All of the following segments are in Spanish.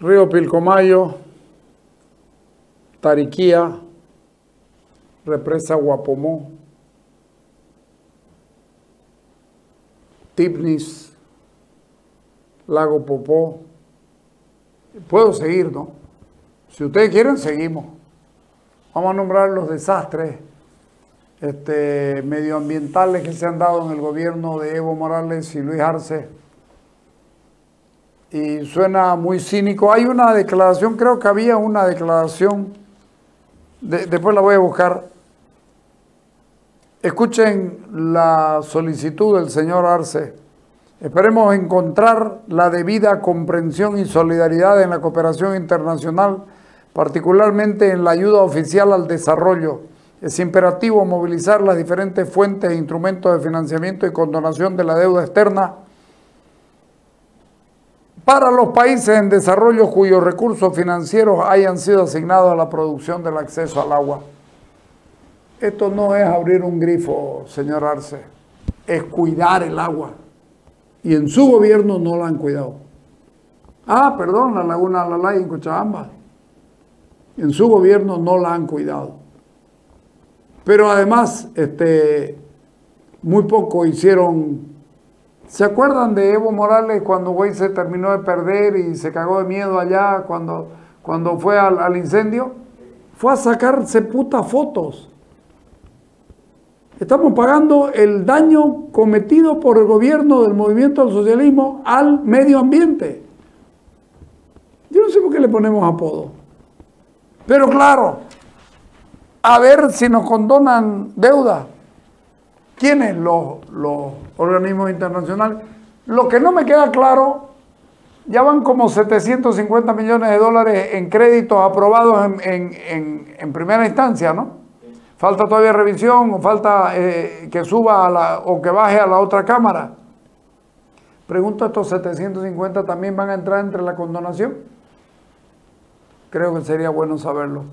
Río Pilcomayo, Tariquía, Represa Guapomó, Tipnis, Lago Popó. Puedo seguir, ¿no? Si ustedes quieren, seguimos. Vamos a nombrar los desastres medioambientales que se han dado en el gobierno de Evo Morales y Luis Arce. Y suena muy cínico. Hay una declaración, creo que había una declaración, después la voy a buscar. Escuchen la solicitud del señor Arce. Esperemos encontrar la debida comprensión y solidaridad en la cooperación internacional, particularmente en la ayuda oficial al desarrollo. Es imperativo movilizar las diferentes fuentes e instrumentos de financiamiento y condonación de la deuda externa para los países en desarrollo cuyos recursos financieros hayan sido asignados a la producción del acceso al agua. Esto no es abrir un grifo, señor Arce, es cuidar el agua. Y en su gobierno no la han cuidado. Ah, perdón, la laguna Alalay en Cochabamba. En su gobierno no la han cuidado. Pero además, muy poco hicieron. ¿Se acuerdan de Evo Morales cuando güey se terminó de perder y se cagó de miedo allá cuando fue al incendio? Fue a sacarse putas fotos. Estamos pagando el daño cometido por el gobierno del movimiento al socialismo al medio ambiente. Yo no sé por qué le ponemos apodo. Pero claro, a ver si nos condonan deuda. ¿Quiénes? Los organismos internacionales. Lo que no me queda claro, ya van como 750 millones de dólares en créditos aprobados en primera instancia, ¿no? Falta todavía revisión o falta que suba o que baje a la otra cámara. Pregunto, ¿estos 750 también van a entrar entre la condonación? Creo que sería bueno saberlo.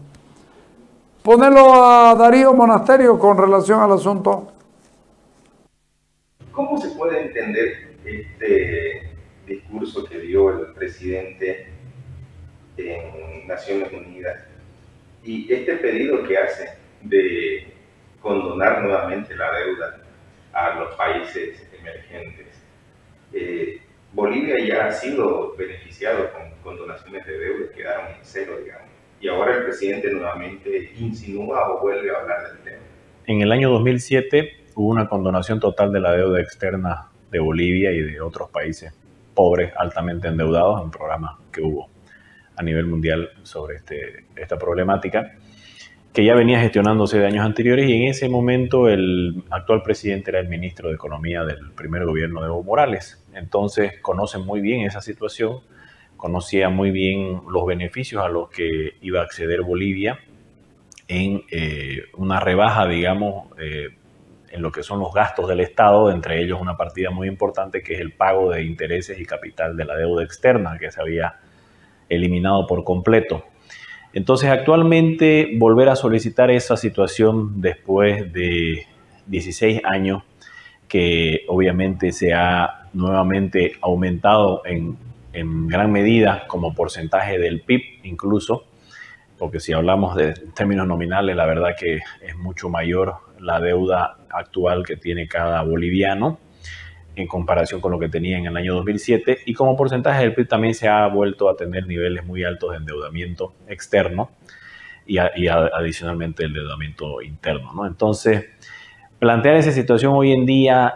Ponelo a Darío Monasterio con relación al asunto. ¿Cómo se puede entender este discurso que dio el presidente en Naciones Unidas y este pedido que hace de condonar nuevamente la deuda a los países emergentes? Bolivia ya ha sido beneficiado con donaciones de deuda, quedaron en cero, digamos, y ahora el presidente nuevamente insinúa o vuelve a hablar del tema. En el año 2007 hubo una condonación total de la deuda externa de Bolivia y de otros países pobres, altamente endeudados, en un programa que hubo a nivel mundial sobre esta problemática, que ya venía gestionándose de años anteriores, y en ese momento el actual presidente era el ministro de Economía del primer gobierno de Evo Morales. Entonces conoce muy bien esa situación, conocía muy bien los beneficios a los que iba a acceder Bolivia en una rebaja, digamos, en lo que son los gastos del Estado, entre ellos una partida muy importante que es el pago de intereses y capital de la deuda externa, que se había eliminado por completo. Entonces, actualmente, volver a solicitar esa situación después de 16 años, que obviamente se ha nuevamente aumentado en gran medida como porcentaje del PIB incluso, porque si hablamos de términos nominales, la verdad que es mucho mayor la deuda actual que tiene cada boliviano en comparación con lo que tenía en el año 2007, y como porcentaje del PIB también se ha vuelto a tener niveles muy altos de endeudamiento externo y adicionalmente el endeudamiento interno, ¿no? Entonces, plantear esa situación hoy en día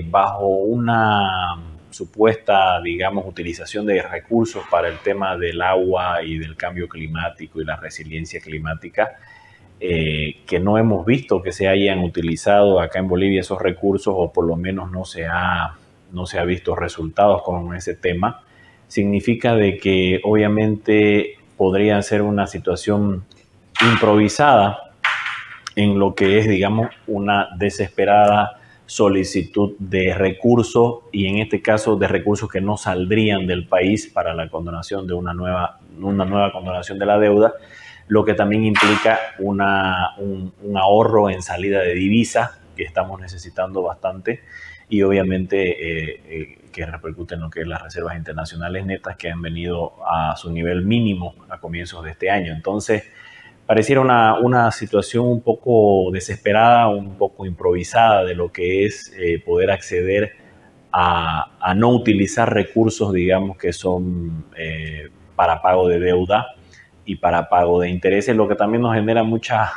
bajo una supuesta, digamos, utilización de recursos para el tema del agua y del cambio climático y la resiliencia climática, que no hemos visto que se hayan utilizado acá en Bolivia esos recursos, o por lo menos no se ha visto resultados con ese tema, significa de que obviamente podría ser una situación improvisada en lo que es, digamos, una desesperada solicitud de recursos, y en este caso de recursos que no saldrían del país para la condonación de una nueva condonación de la deuda, lo que también implica un ahorro en salida de divisas que estamos necesitando bastante, y obviamente que repercute en lo que es las reservas internacionales netas, que han venido a su nivel mínimo a comienzos de este año. Entonces, pareciera una situación un poco desesperada, un poco improvisada de lo que es poder acceder a no utilizar recursos, digamos, que son para pago de deuda y para pago de intereses, lo que también nos genera mucha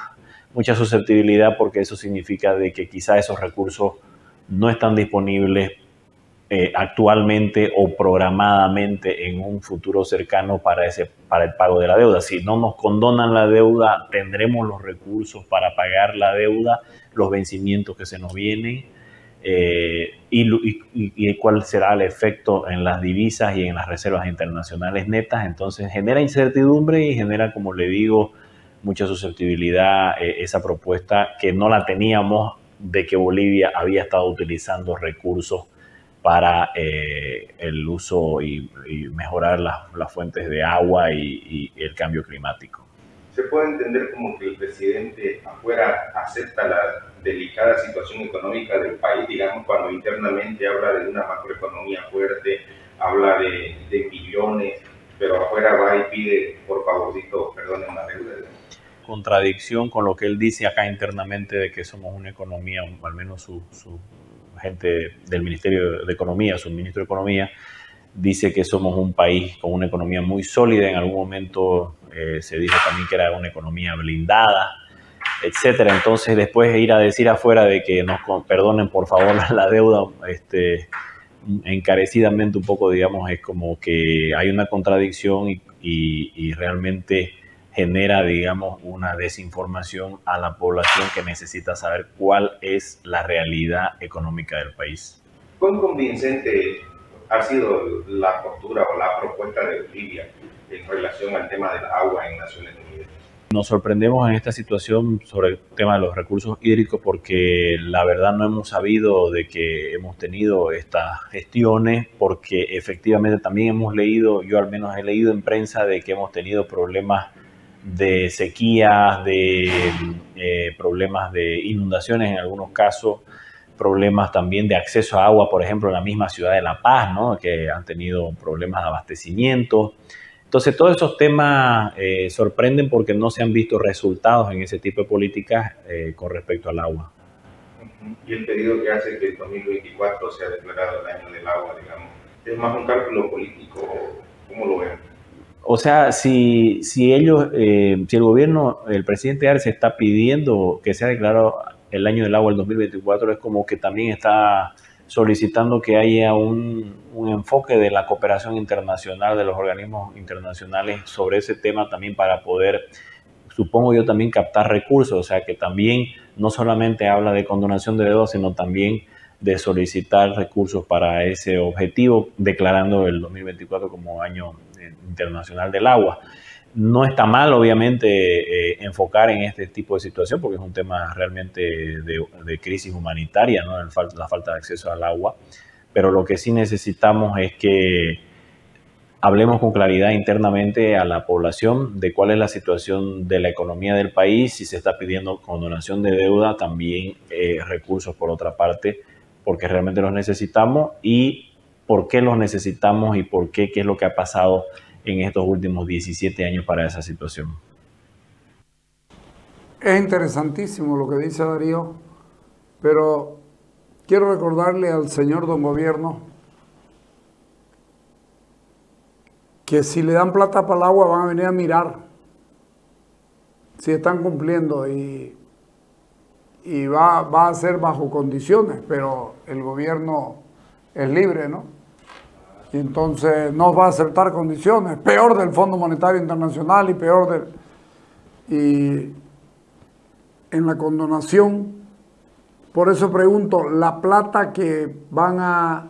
susceptibilidad, porque eso significa de que quizá esos recursos no están disponibles actualmente o programadamente en un futuro cercano para el pago de la deuda. Si no nos condonan la deuda, tendremos los recursos para pagar la deuda, los vencimientos que se nos vienen, y cuál será el efecto en las divisas y en las reservas internacionales netas. Entonces genera incertidumbre y genera, como le digo, mucha susceptibilidad esa propuesta, que no la teníamos, de que Bolivia había estado utilizando recursos para el uso y mejorar las fuentes de agua y el cambio climático. Se puede entender como que el presidente afuera acepta la delicada situación económica del país, digamos, cuando internamente habla de una macroeconomía fuerte, habla de millones, pero afuera va y pide, por favorcito, perdonen la deuda. Contradicción con lo que él dice acá internamente de que somos una economía, al menos su gente del Ministerio de Economía, su ministro de Economía, dice que somos un país con una economía muy sólida. En algún momento se dijo también que era una economía blindada, etcétera. Entonces, después ir a decir afuera de que nos perdonen por favor la deuda encarecidamente un poco, digamos, es como que hay una contradicción y realmente genera, digamos, una desinformación a la población que necesita saber cuál es la realidad económica del país. ¿Cuán convincente ha sido la postura o la propuesta de Bolivia en relación al tema del agua en Naciones Unidas? Nos sorprendemos en esta situación sobre el tema de los recursos hídricos, porque la verdad no hemos sabido de que hemos tenido estas gestiones, porque efectivamente también hemos leído, yo al menos he leído en prensa, de que hemos tenido problemas de sequías, de problemas de inundaciones en algunos casos, problemas también de acceso a agua, por ejemplo, en la misma ciudad de La Paz, ¿no?, que han tenido problemas de abastecimiento. Entonces, todos esos temas sorprenden porque no se han visto resultados en ese tipo de políticas con respecto al agua. Y el pedido que hace que el 2024 sea declarado el año del agua, digamos, ¿es más un cálculo político? ¿Cómo lo ven? O sea, si el gobierno, el presidente Arce está pidiendo que sea declarado el año del agua el 2024, es como que también está solicitando que haya un enfoque de la cooperación internacional, de los organismos internacionales sobre ese tema también, para poder, supongo yo, también captar recursos. O sea, que también no solamente habla de condonación de deuda, sino también de solicitar recursos para ese objetivo, declarando el 2024 como año internacional del agua. No está mal, obviamente, enfocar en este tipo de situación, porque es un tema realmente de crisis humanitaria, ¿no?, la falta de acceso al agua. Pero lo que sí necesitamos es que hablemos con claridad internamente a la población de cuál es la situación de la economía del país, si se está pidiendo condonación de deuda, también recursos por otra parte, porque realmente los necesitamos, y por qué los necesitamos y por qué es lo que ha pasado en estos últimos 17 años para esa situación. Es interesantísimo lo que dice Darío, pero quiero recordarle al señor don Gobierno que si le dan plata para el agua van a venir a mirar si están cumpliendo, y va a ser bajo condiciones, pero el gobierno es libre, ¿no? Y entonces no va a aceptar condiciones, peor del Fondo Monetario Internacional y peor y en la condonación. Por eso pregunto, ¿la plata que van a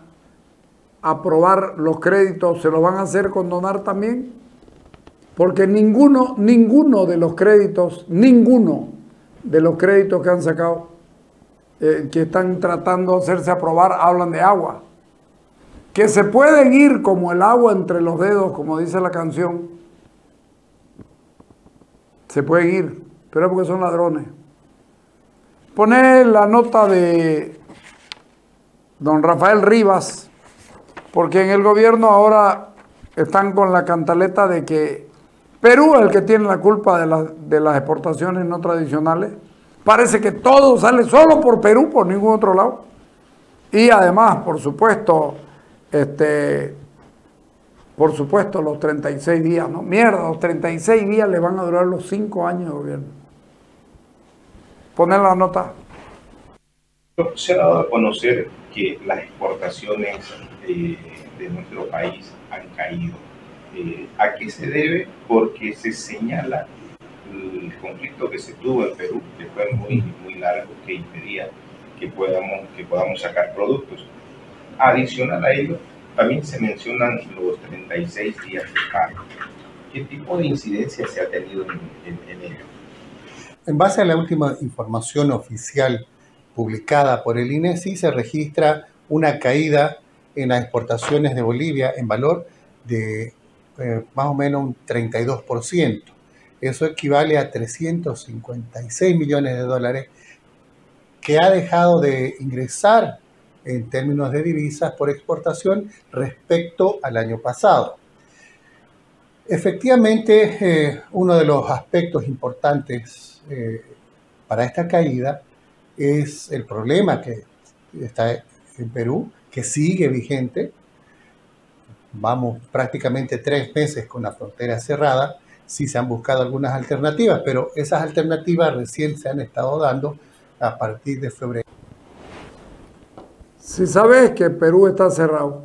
aprobar los créditos se los van a hacer condonar también? Porque ninguno de los créditos, que han sacado, que están tratando de hacerse aprobar, hablan de agua. Que se pueden ir como el agua entre los dedos, como dice la canción. Se pueden ir, pero es porque son ladrones. Poné la nota de don Rafael Rivas, porque en el gobierno ahora están con la cantaleta de que Perú es el que tiene la culpa de las exportaciones no tradicionales. Parece que todo sale solo por Perú, por ningún otro lado. Y además, por supuesto, los 36 días, ¿no? Mierda, los 36 días le van a durar los 5 años de gobierno. Poner la nota. Se ha dado a conocer que las exportaciones de nuestro país han caído. ¿A qué se debe? Porque se señala el conflicto que se tuvo en Perú, que fue muy largo, que impedía que podamos sacar productos. Adicional a ello, también se mencionan los 36 días de paro. ¿Qué tipo de incidencia se ha tenido en ello? En base a la última información oficial publicada por el INE, sí se registra una caída en las exportaciones de Bolivia en valor de más o menos un 32%. Eso equivale a 356 millones de dólares que ha dejado de ingresar en términos de divisas por exportación respecto al año pasado. Efectivamente, uno de los aspectos importantes para esta caída es el problema que está en Perú, que sigue vigente. Vamos prácticamente 3 meses con la frontera cerrada. Sí se han buscado algunas alternativas, pero esas alternativas recién se han estado dando a partir de febrero. Si sabes que Perú está cerrado,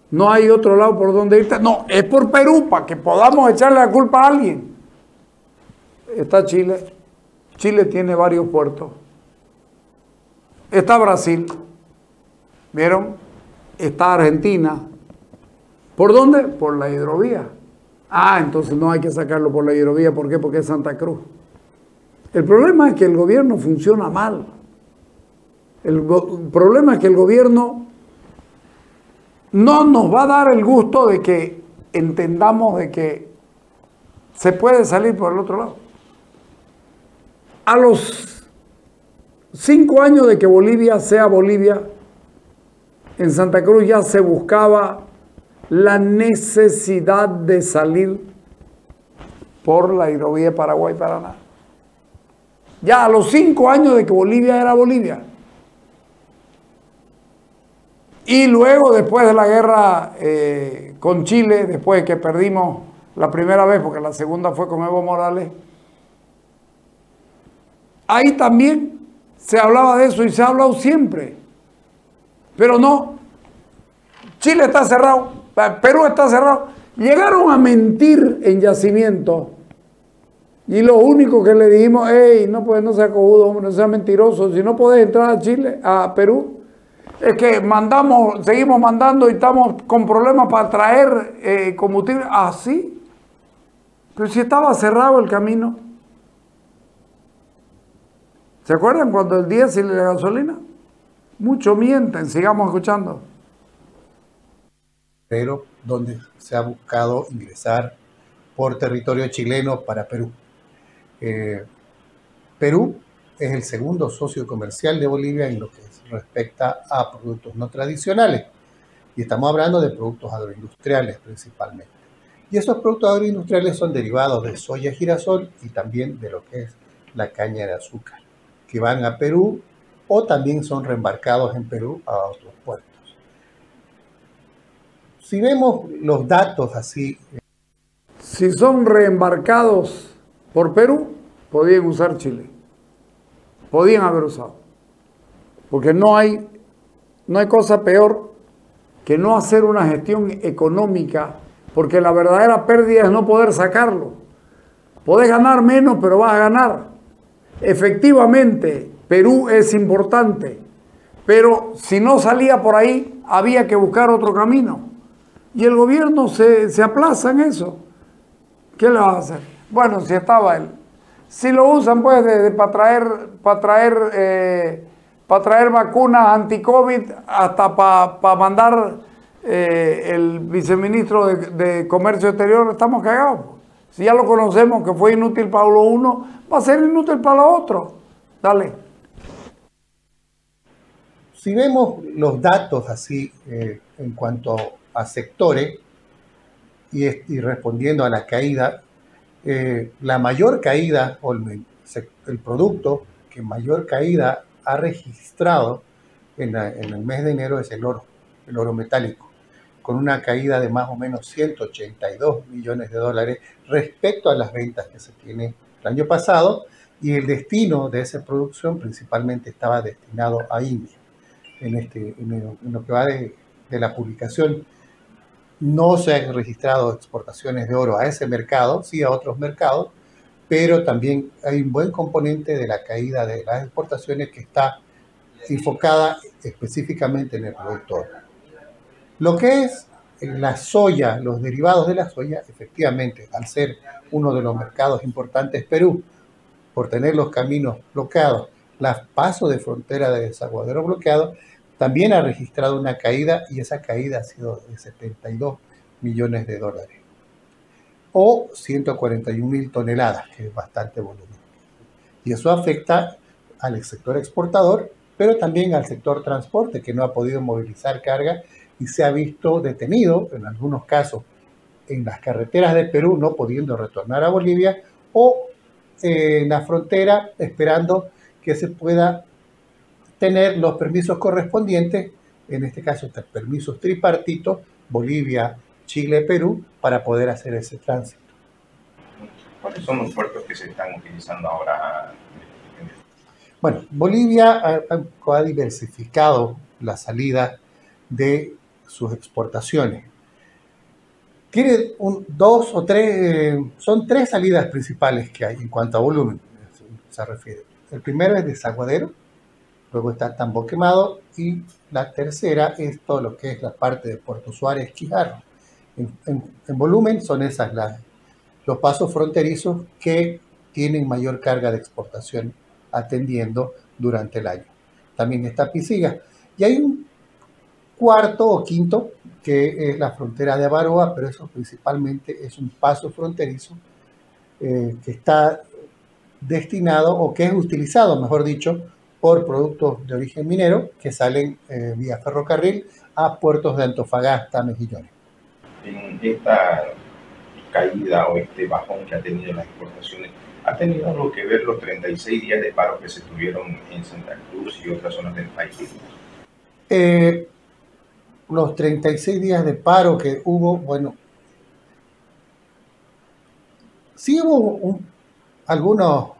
no hay otro lado por donde irte. No, es por Perú, para que podamos echarle la culpa a alguien. Está Chile. Chile tiene varios puertos. Está Brasil. ¿Vieron? Está Argentina. ¿Por dónde? Por la hidrovía. Ah, entonces no hay que sacarlo por la hidrovía. ¿Por qué? Porque es Santa Cruz. El problema es que el gobierno funciona mal. El problema es que el gobierno no nos va a dar el gusto de que entendamos de que se puede salir por el otro lado. A los 5 años de que Bolivia sea Bolivia, en Santa Cruz ya se buscaba la necesidad de salir por la hidrovía Paraguay-Paraná. Ya a los 5 años de que Bolivia era Bolivia. Y luego, después de la guerra con Chile, después de que perdimos la primera vez, porque la segunda fue con Evo Morales, ahí también se hablaba de eso y se ha hablado siempre. Pero no, Chile está cerrado, Perú está cerrado. Llegaron a mentir en yacimiento. Y lo único que le dijimos, hey, no, pues no sea cojudo, hombre, no sea mentiroso. Si no podés entrar a Chile, a Perú, es que seguimos mandando y estamos con problemas para traer combustible. Ah, sí. Pero si estaba cerrado el camino. ¿Se acuerdan cuando el diésel y la gasolina? Mucho mienten, sigamos escuchando. Pero donde se ha buscado ingresar por territorio chileno para Perú. Perú es el segundo socio comercial de Bolivia en lo que respecta a productos no tradicionales. Y estamos hablando de productos agroindustriales principalmente. Y esos productos agroindustriales son derivados de soya, girasol y también de lo que es la caña de azúcar, que van a Perú o también son reembarcados en Perú a otros puertos. Si vemos los datos así... Si son reembarcados por Perú, podían usar Chile. Podían haber usado. Porque no hay cosa peor que no hacer una gestión económica, porque la verdadera pérdida es no poder sacarlo. Podés ganar menos, pero vas a ganar. Efectivamente, Perú es importante, pero si no salía por ahí, había que buscar otro camino. Y el gobierno se aplaza en eso. ¿Qué le vas a hacer? Bueno, si estaba él. Si lo usan pues para traer vacunas anti-COVID, hasta para mandar el viceministro de Comercio Exterior, estamos cagados. Si ya lo conocemos que fue inútil para lo uno, va a ser inútil para lo otro. Dale. Si vemos los datos así en cuanto a sectores y respondiendo a la caída, la mayor caída o el producto que mayor caída ha registrado en el mes de enero es el oro metálico, con una caída de más o menos 182 millones de dólares respecto a las ventas que se tiene el año pasado, y el destino de esa producción principalmente estaba destinado a India. En lo que va de la publicación, no se han registrado exportaciones de oro a ese mercado, sí a otros mercados, pero también hay un buen componente de la caída de las exportaciones que está enfocada específicamente en el producto oro. Lo que es la soya, los derivados de la soya, efectivamente, al ser uno de los mercados importantes Perú, por tener los caminos bloqueados, los pasos de frontera de desaguadero bloqueados, también ha registrado una caída, y esa caída ha sido de 72 millones de dólares, o 141.000 toneladas, que es bastante volumen. Y eso afecta al sector exportador, pero también al sector transporte, que no ha podido movilizar carga y se ha visto detenido, en algunos casos, en las carreteras de Perú, no pudiendo retornar a Bolivia, o en la frontera esperando que se pueda tener los permisos correspondientes, en este caso permisos tripartitos, Bolivia, Chile, Perú, para poder hacer ese tránsito. ¿Cuáles son los puertos que se están utilizando ahora? Bueno, Bolivia ha diversificado la salida de sus exportaciones. Tiene dos o tres, son tres salidas principales que hay en cuanto a volumen se refiere. El primero es desaguadero, luego está Tambo Quemado, y la tercera es todo lo que es la parte de Puerto Suárez, Quijarro. En volumen son esas los pasos fronterizos que tienen mayor carga de exportación atendiendo durante el año. También está Pisiga. Y hay un cuarto o quinto que es la frontera de Avaroa, pero eso principalmente es un paso fronterizo que está destinado, o que es utilizado, mejor dicho, por productos de origen minero que salen vía ferrocarril a puertos de Antofagasta, Mejillones. En esta caída o este bajón que ha tenido las exportaciones, ¿ha tenido algo que ver los 36 días de paro que se tuvieron en Santa Cruz y otras zonas del país? Los 36 días de paro que hubo, bueno, sí hubo algunos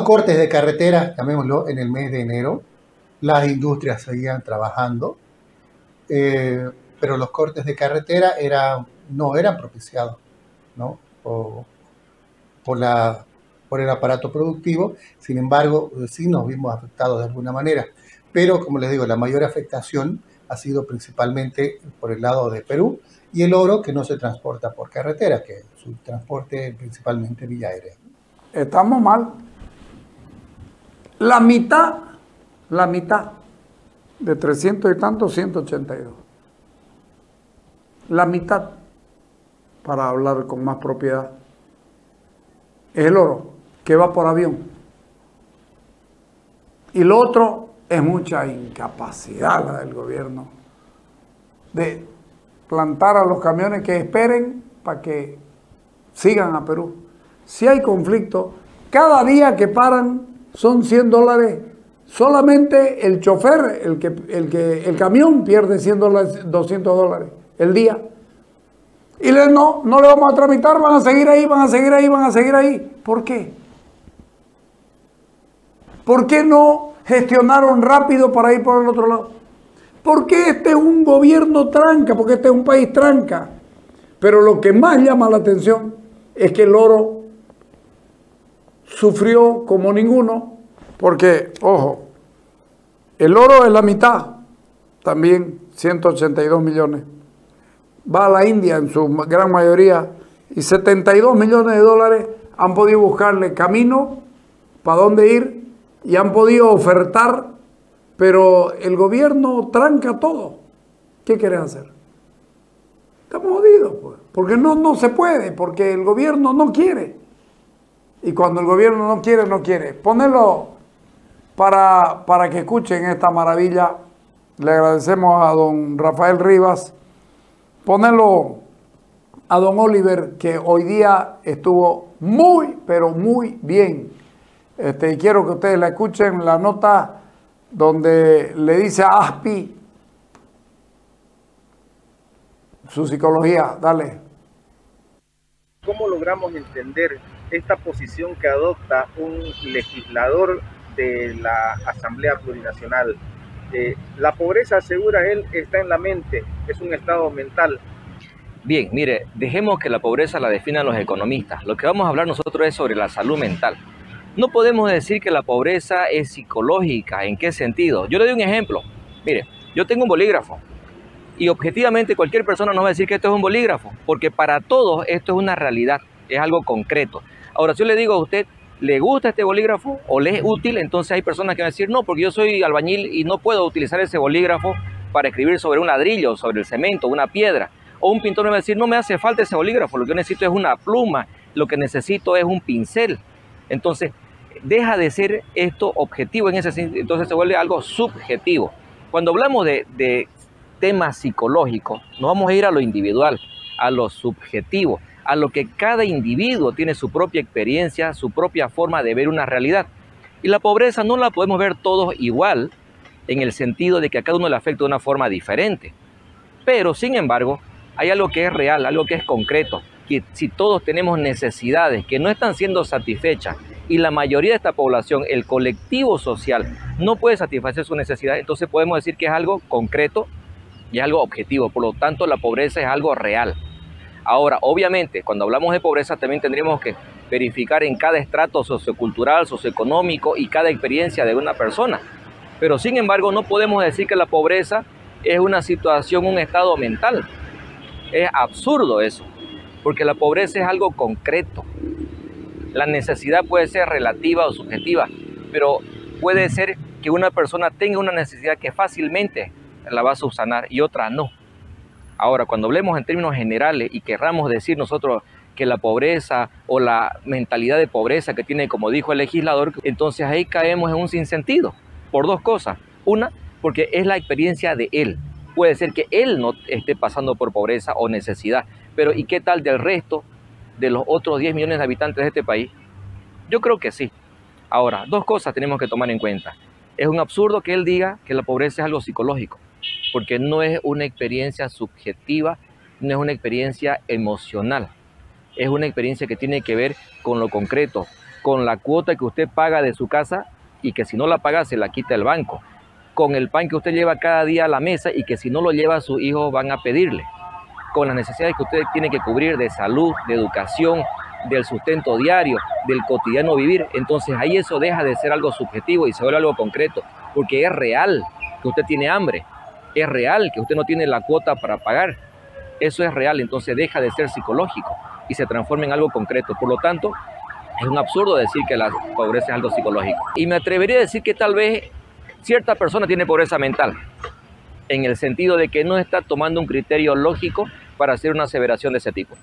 cortes de carretera, llamémoslo, en el mes de enero. Las industrias seguían trabajando, pero los cortes de carretera no eran propiciados, ¿no? por el aparato productivo. Sin embargo, sí nos vimos afectados de alguna manera. Pero, como les digo, la mayor afectación ha sido principalmente por el lado de Perú, y el oro que no se transporta por carretera, que su transporte es principalmente vía aérea. Estamos mal. La mitad de 300 y tantos, 182. La mitad, para hablar con más propiedad, es el oro, que va por avión. Y lo otro es mucha incapacidad la del gobierno de plantar a los camiones que esperen para que sigan a Perú. Si hay conflicto, cada día que paran son $100. Solamente el chofer, el camión pierde $100, $200 el día. Y no le vamos a tramitar, van a seguir ahí, van a seguir ahí, van a seguir ahí. ¿Por qué? ¿Por qué no gestionaron rápido para ir por el otro lado? Porque este es un gobierno tranca, porque este es un país tranca. Pero lo que más llama la atención es que el oro sufrió como ninguno, porque, ojo, el oro es la mitad, también 182 millones. Va a la India en su gran mayoría, y 72 millones de dólares han podido buscarle camino para dónde ir, y han podido ofertar, pero el gobierno tranca todo. ¿Qué quieren hacer? Estamos jodidos, pues, porque no se puede, porque el gobierno no quiere. Y cuando el gobierno no quiere, no quiere. Ponelo para que escuchen esta maravilla. Le agradecemos a don Rafael Rivas. Ponerlo a don Oliver, que hoy día estuvo muy, pero muy bien. Y quiero que ustedes la escuchen, la nota donde le dice a Aspi su psicología. Dale. ¿Cómo logramos entender esta posición que adopta un legislador de la Asamblea Plurinacional? La pobreza, asegura él, está en la mente, es un estado mental. Bien, mire, dejemos que la pobreza la definan los economistas. Lo que vamos a hablar nosotros es sobre la salud mental. No podemos decir que la pobreza es psicológica. ¿En qué sentido? Yo le doy un ejemplo. Mire, yo tengo un bolígrafo y objetivamente cualquier persona nos va a decir que esto es un bolígrafo, porque para todos esto es una realidad, es algo concreto. Ahora, si yo le digo a usted, ¿le gusta este bolígrafo o le es útil? Entonces hay personas que van a decir, no, porque yo soy albañil y no puedo utilizar ese bolígrafo para escribir sobre un ladrillo, sobre el cemento, una piedra. O un pintor me va a decir, no me hace falta ese bolígrafo, lo que yo necesito es una pluma, lo que necesito es un pincel. Entonces, deja de ser esto objetivo en ese sentido, entonces se vuelve algo subjetivo. Cuando hablamos de temas psicológicos, nos vamos a ir a lo individual, a lo subjetivo, a lo que cada individuo tiene su propia experiencia, su propia forma de ver una realidad. Y la pobreza no la podemos ver todos igual, en el sentido de que a cada uno le afecta de una forma diferente. Pero, sin embargo, hay algo que es real, algo que es concreto, que si todos tenemos necesidades que no están siendo satisfechas y la mayoría de esta población, el colectivo social, no puede satisfacer su necesidad, entonces podemos decir que es algo concreto y es algo objetivo. Por lo tanto, la pobreza es algo real. Ahora, obviamente, cuando hablamos de pobreza también tendríamos que verificar en cada estrato sociocultural, socioeconómico y cada experiencia de una persona. Pero, sin embargo, no podemos decir que la pobreza es una situación, un estado mental. Es absurdo eso, porque la pobreza es algo concreto. La necesidad puede ser relativa o subjetiva, pero puede ser que una persona tenga una necesidad que fácilmente la va a subsanar y otra no. Ahora, cuando hablemos en términos generales y querramos decir nosotros que la pobreza o la mentalidad de pobreza que tiene, como dijo el legislador, entonces ahí caemos en un sinsentido, por dos cosas. Una, porque es la experiencia de él. Puede ser que él no esté pasando por pobreza o necesidad, pero ¿y qué tal del resto de los otros 10 millones de habitantes de este país? Yo creo que sí. Ahora, dos cosas tenemos que tomar en cuenta. Es un absurdo que él diga que la pobreza es algo psicológico, porque no es una experiencia subjetiva, no es una experiencia emocional. Es una experiencia que tiene que ver con lo concreto, con la cuota que usted paga de su casa y que si no la paga se la quita el banco, con el pan que usted lleva cada día a la mesa y que si no lo lleva sus hijos van a pedirle, con las necesidades que usted tiene que cubrir de salud, de educación, del sustento diario, del cotidiano vivir. Entonces ahí eso deja de ser algo subjetivo y se vuelve algo concreto, porque es real que usted tiene hambre, es real que usted no tiene la cuota para pagar, eso es real, entonces deja de ser psicológico y se transforma en algo concreto. Por lo tanto, es un absurdo decir que la pobreza es algo psicológico. Y me atrevería a decir que tal vez cierta persona tiene pobreza mental, en el sentido de que no está tomando un criterio lógico para hacer una aseveración de ese tipo.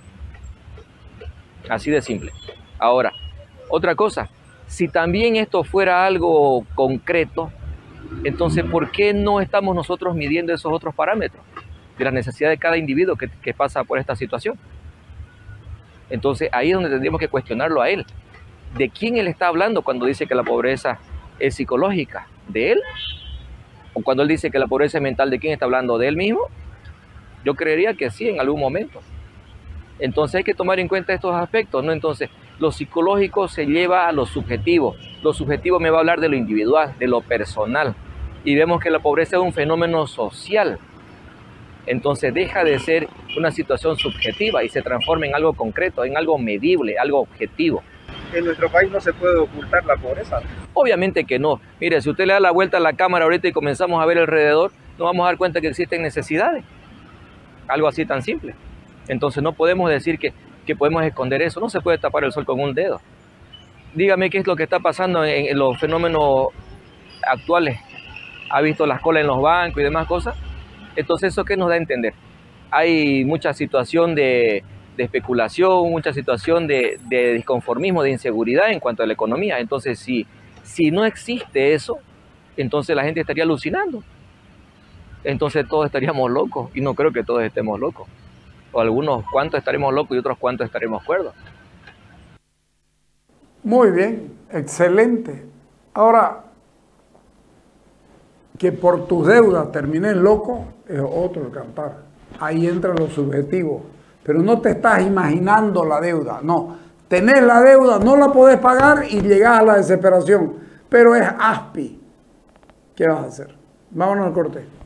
Así de simple. Ahora, otra cosa, si también esto fuera algo concreto, entonces, ¿por qué no estamos nosotros midiendo esos otros parámetros de la necesidad de cada individuo que pasa por esta situación? Entonces, ahí es donde tendríamos que cuestionarlo a él. ¿De quién él está hablando cuando dice que la pobreza es psicológica? ¿De él? ¿O cuando él dice que la pobreza es mental, de quién está hablando? ¿De él mismo? Yo creería que sí, en algún momento. Entonces hay que tomar en cuenta estos aspectos, ¿no? Entonces, lo psicológico se lleva a lo subjetivo. Lo subjetivo me va a hablar de lo individual, de lo personal. Y vemos que la pobreza es un fenómeno social. Entonces deja de ser una situación subjetiva y se transforma en algo concreto, en algo medible, algo objetivo. En nuestro país no se puede ocultar la pobreza. Obviamente que no. Mire, si usted le da la vuelta a la cámara ahorita y comenzamos a ver alrededor, nos vamos a dar cuenta que existen necesidades. Algo así tan simple. Entonces no podemos decir que podemos esconder eso. No se puede tapar el sol con un dedo. Dígame qué es lo que está pasando en los fenómenos actuales. ¿Ha visto las colas en los bancos y demás cosas? Entonces, ¿eso qué nos da a entender? Hay mucha situación de especulación, mucha situación de disconformismo, de inseguridad en cuanto a la economía. Entonces, si Si no existe eso, entonces la gente estaría alucinando. Entonces todos estaríamos locos, y no creo que todos estemos locos. O algunos cuantos estaremos locos y otros cuantos estaremos cuerdos. Muy bien, excelente. Ahora, que por tus deudas termines loco es otro el cantar. Ahí entra lo subjetivo. Pero no te estás imaginando la deuda, no. Tenés la deuda, no la podés pagar y llegás a la desesperación. Pero es aspi. ¿Qué vas a hacer? Vámonos al corte.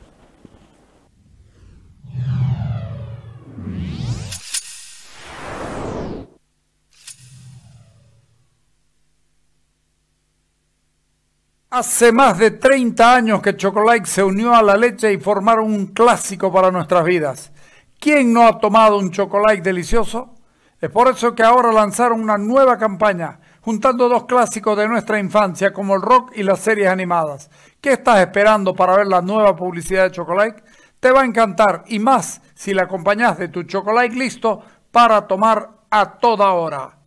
Hace más de 30 años que Chocolate se unió a la leche y formaron un clásico para nuestras vidas. ¿Quién no ha tomado un Chocolate delicioso? Es por eso que ahora lanzaron una nueva campaña, juntando dos clásicos de nuestra infancia como el rock y las series animadas. ¿Qué estás esperando para ver la nueva publicidad de Chocolate? Te va a encantar, y más si la acompañas de tu Chocolate listo para tomar a toda hora.